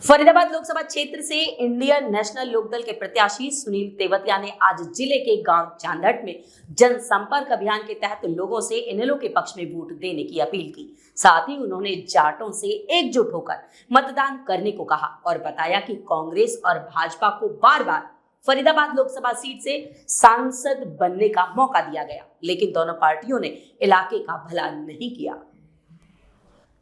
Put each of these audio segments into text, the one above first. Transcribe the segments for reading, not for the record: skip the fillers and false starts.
फरीदाबाद लोकसभा क्षेत्र से Indian national Lokdal के प्रत्याशी सुनील तेवतिया ने आज जिले के गांव चांदहट में जनसंपर्क अभियान के तहत लोगों से इनेलो के पक्ष में वोट देने की अपील की। साथ ही उन्होंने जाटों से एकजुट होकर मतदान करने को कहा और बताया कि कांग्रेस और भाजपा को बार बार फरीदाबाद लोकसभा सीट से सांसद बनने का मौका दिया गया, लेकिन दोनों पार्टियों ने इलाके का भला नहीं किया।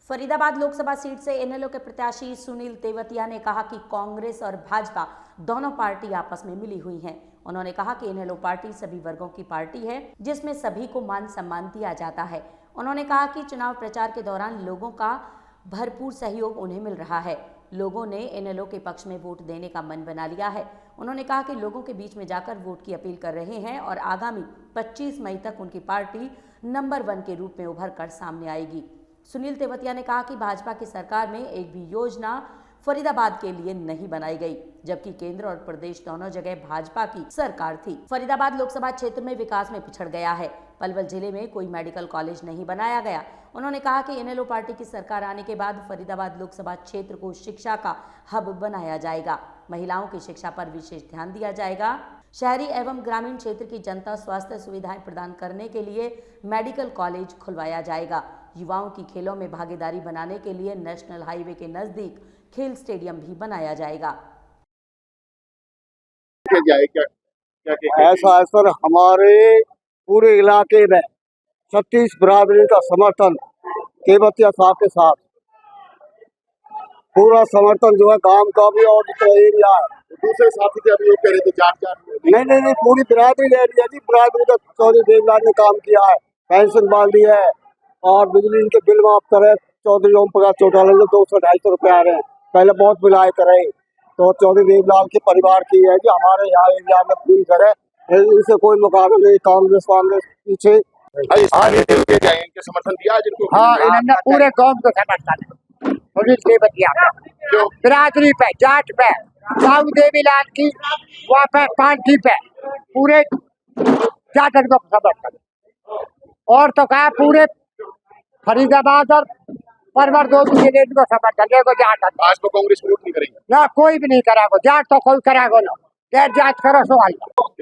फरीदाबाद लोकसभा सीट से इनेलो के प्रत्याशी सुनील तेवतिया ने कहा कि कांग्रेस और भाजपा दोनों पार्टी आपस में मिली हुई हैं। उन्होंने कहा कि इनेलो पार्टी सभी वर्गों की पार्टी है, जिसमें सभी को मान सम्मान दिया जाता है। उन्होंने कहा कि चुनाव प्रचार के दौरान लोगों का भरपूर सहयोग उन्हें मिल रहा है। लोगों ने इनेलो के पक्ष में वोट देने का मन बना लिया है। उन्होंने कहा कि लोगों के बीच में जाकर वोट की अपील कर रहे हैं और आगामी 25 मई तक उनकी पार्टी नंबर 1 के रूप में उभर कर सामने आएगी। सुनील तेवतिया ने कहा कि भाजपा की सरकार में एक भी योजना फरीदाबाद के लिए नहीं बनाई गई, जबकि केंद्र और प्रदेश दोनों जगह भाजपा की सरकार थी। फरीदाबाद लोकसभा क्षेत्र में विकास में पिछड़ गया है। पलवल जिले में कोई मेडिकल कॉलेज नहीं बनाया गया। उन्होंने कहा कि इनेलो पार्टी की सरकार आने के बाद फरीदाबाद लोकसभा क्षेत्र को शिक्षा का हब बनाया जाएगा। महिलाओं की शिक्षा पर विशेष ध्यान दिया जाएगा। शहरी एवं ग्रामीण क्षेत्र की जनता स्वास्थ्य सुविधाएं प्रदान करने के लिए मेडिकल कॉलेज खुलवाया जाएगा। युवाओं की खेलों में भागीदारी बनाने के लिए नेशनल हाईवे के नजदीक खेल स्टेडियम भी बनाया जाएगा। ऐसा है सर, हमारे पूरे इलाके में 36 बरादरी का समर्थन तेवतिया साहब के साथ, पूरा समर्थन जो है गांव का भी और एरिया है। दूसरे साथी के अभी ये कह रहे थे जाट नहीं, पूरी बरादरी ले रही है जी। बरादरी का चौधरी देवलाल ने काम किया है, पेंशन बांधी है और बिजली के बिल माफ करे। चौधरी ओम प्रकाश चौटाला जो 200-250 रुपए आ रहे हैं, पहले बहुत बिलाए करे तो चौधरी देवलाल के परिवार की है कि हमारे यहाँ एरिया में पूरी करे। इनसे कोई मुकाबला नहीं, कांग्रेस पीछे इनके समर्थन दिया जिनको। हाँ, इन्होंने पूरे गांव को समर्थन बिरादरी पे, जाट पे, साहू देवीलाल की वहाँ पे पार्टी पे पूरे जाट को समर्थन। और तो कहा पूरे फरीदाबाद और परवर दो जिले को समर्थन देखो। जाट भाजपा कांग्रेस वोट नहीं करेंगे ना, कोई भी नहीं करा। जाट तो कोई करा ना, गैर जाट करो सवाल।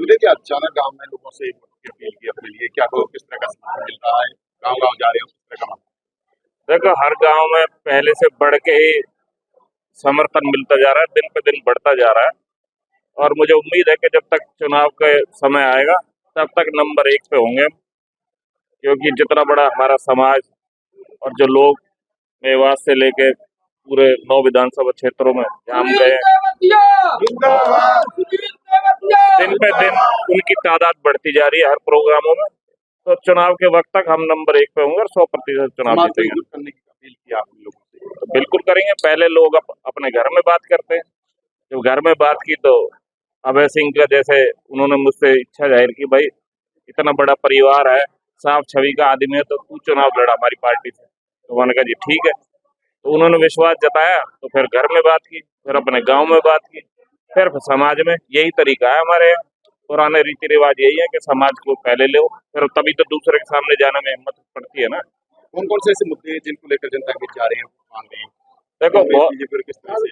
देखिए अचानक गांव में लोगों से अपील की अपने लिए क्या कहो, किस तरह का समर्थन मिल रहा है, गांव जा रहे हो किस तरह का? देखो, हर गांव में पहले से बढ़ के ही समर्थन मिलता जा रहा है, दिन पे दिन बढ़ता जा रहा है। और मुझे उम्मीद है कि जब तक चुनाव का समय आएगा तब तक नंबर 1 पे होंगे हम, क्योंकि जितना बड़ा हमारा समाज और जो लोग मेवात से लेके पूरे 9 विधानसभा क्षेत्रों में हम गए, दिन पे दिन उनकी तादाद बढ़ती जा रही है हर प्रोग्रामों में। तो चुनाव के वक्त तक हम नंबर 1 पे होंगे और 100% चुनाव जीतेंगे। करने की अपील की आपने लोगों से? तो बिल्कुल करेंगे। पहले लोग अपने घर में बात करते हैं। जब घर में बात की तो अभय सिंह का जैसे उन्होंने मुझसे इच्छा जाहिर की, भाई इतना बड़ा परिवार है, साफ छवि का आदमी है, तो तू चुनाव लड़ा हमारी पार्टी से। तो मैंने कहा जी ठीक है। तो उन्होंने विश्वास जताया, तो फिर घर में बात की, फिर अपने गांव में बात की, फिर समाज में। यही तरीका है हमारे यहाँ, पुराने रीति रिवाज यही है कि समाज को पहले लो, फिर तभी तो दूसरे के सामने जाने में हिम्मत पड़ती है ना। कौन कौन से ऐसे मुद्दे हैं जिनको लेकर जनता के जा रहे हैं, मांग रहे हैं? देखो किस तरह से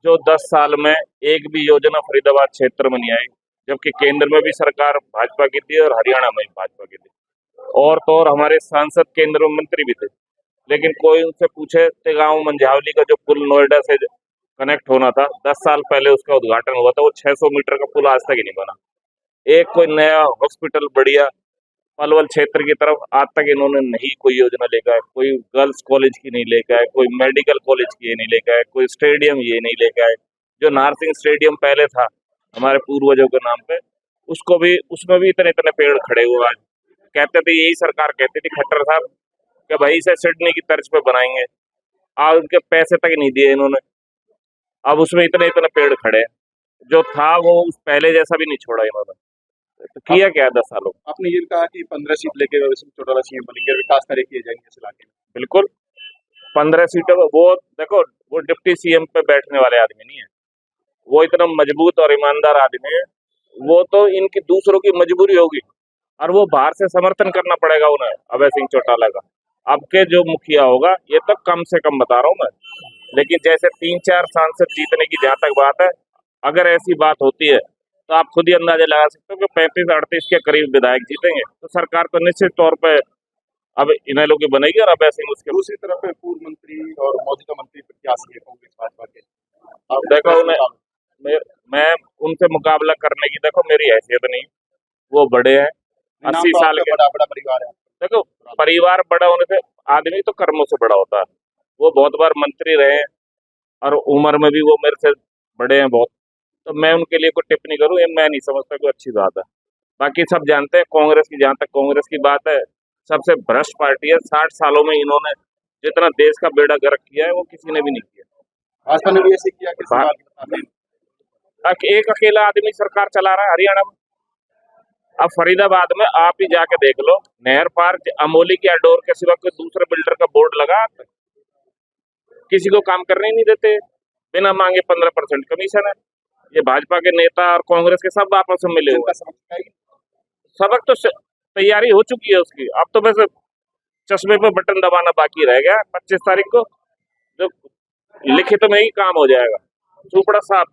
जो 10 साल में एक भी योजना फरीदाबाद क्षेत्र में नहीं आई, जबकि केंद्र में भी सरकार भाजपा की थी और हरियाणा में भी भाजपा की थी। और तो और हमारे सांसद केंद्र मंत्री भी थे, लेकिन कोई उनसे पूछे गांव मंझावली का जो पुल नोएडा से कनेक्ट होना था, 10 साल पहले उसका उद्घाटन हुआ था, वो 600 मीटर का पुल आज तक ही नहीं बना। एक कोई नया हॉस्पिटल बढ़िया पलवल क्षेत्र की तरफ आज तक इन्होंने नहीं कोई योजना लेकर आए। कोई गर्ल्स कॉलेज की नहीं लेकर आए, कोई मेडिकल कॉलेज की ये नहीं लेकर आए, कोई स्टेडियम ये नहीं लेकर आए। जो नारसिंह स्टेडियम पहले था हमारे पूर्वजों के नाम पे, उसमें भी इतने इतने पेड़ खड़े हुए। आज कहते थे, यही सरकार कहती थी खट्टर साहब कि भाई इसे सिडनी की तर्ज पे बनाएंगे। आज उनके पैसे तक नहीं दिए इन्होंने, अब उसमें इतने इतने पेड़ खड़े हैं। जो था वो उस पहले जैसा भी नहीं छोड़ा इन्होंने। तो किया क्या 10 सालों? आपने ये कहा कि 15 सीट लेके चौटाला सीएम बनेंगे, विकास कार्य किए जाएंगे इस इलाके में। बिल्कुल, 15 सीटों में वो देखो, वो डिप्टी सीएम पे बैठने वाले आदमी नहीं है, वो इतना मजबूत और ईमानदार आदमी है। वो तो इनकी दूसरों की मजबूरी होगी और वो बाहर से समर्थन करना पड़ेगा उन्हें, अभय सिंह चौटाला का। अब के जो मुखिया होगा ये तो कम से कम बता रहा हूँ मैं, लेकिन जैसे 3-4 सांसद जीतने की जहां तक बात है, अगर ऐसी बात होती है तो आप खुद ही अंदाजा लगा सकते हो कि 35-38 के करीब विधायक जीतेंगे, तो सरकार तो निश्चित तौर पे अब इनेलो की बनेगी। और अब ऐसे ही मुश्किल दूसरी तरफ पूर्व मंत्री और मौजूदा मंत्री प्रत्याशी है कांग्रेस भाजपा के, आप देखो मैं उनसे मुकाबला करने की देखो मेरी हैसियत नहीं, वो बड़े हैं 80 साल के। बड़ा परिवार है। देखो परिवार बड़ा होने से आदमी तो कर्मों से बड़ा होता है, वो बहुत बार मंत्री रहे हैं और उम्र में भी वो मेरे से बड़े हैं बहुत, तो मैं उनके लिए कोई टिप्पणी करूं ये मैं नहीं समझता कोई अच्छी बात है। बाकी सब जानते हैं कांग्रेस की, जहां तक कांग्रेस की बात है, सबसे भ्रष्ट पार्टी है। 60 सालों में इन्होंने जितना देश का बेड़ा गर्क किया है वो किसी ने भी नहीं किया। भाजपा ने भी ऐसे किया कि एक अकेला आदमी सरकार चला रहा है हरियाणा में। अब फरीदाबाद में आप ही जाके देख लो, नहर पार अमोली के अडोर के सिवा कोई दूसरे बिल्डर का बोर्ड लगा, किसी को काम करने ही नहीं देते, बिना मांगे 15% कमीशन है। ये भाजपा के नेता और कांग्रेस के सब आपस में मिले हुए। सबक तो तैयारी हो चुकी है उसकी, अब तो बस चश्मे पे बटन दबाना बाकी रह गया। 25 तारीख को जो लिखित में ही काम हो जाएगा, चूपड़ा साहब।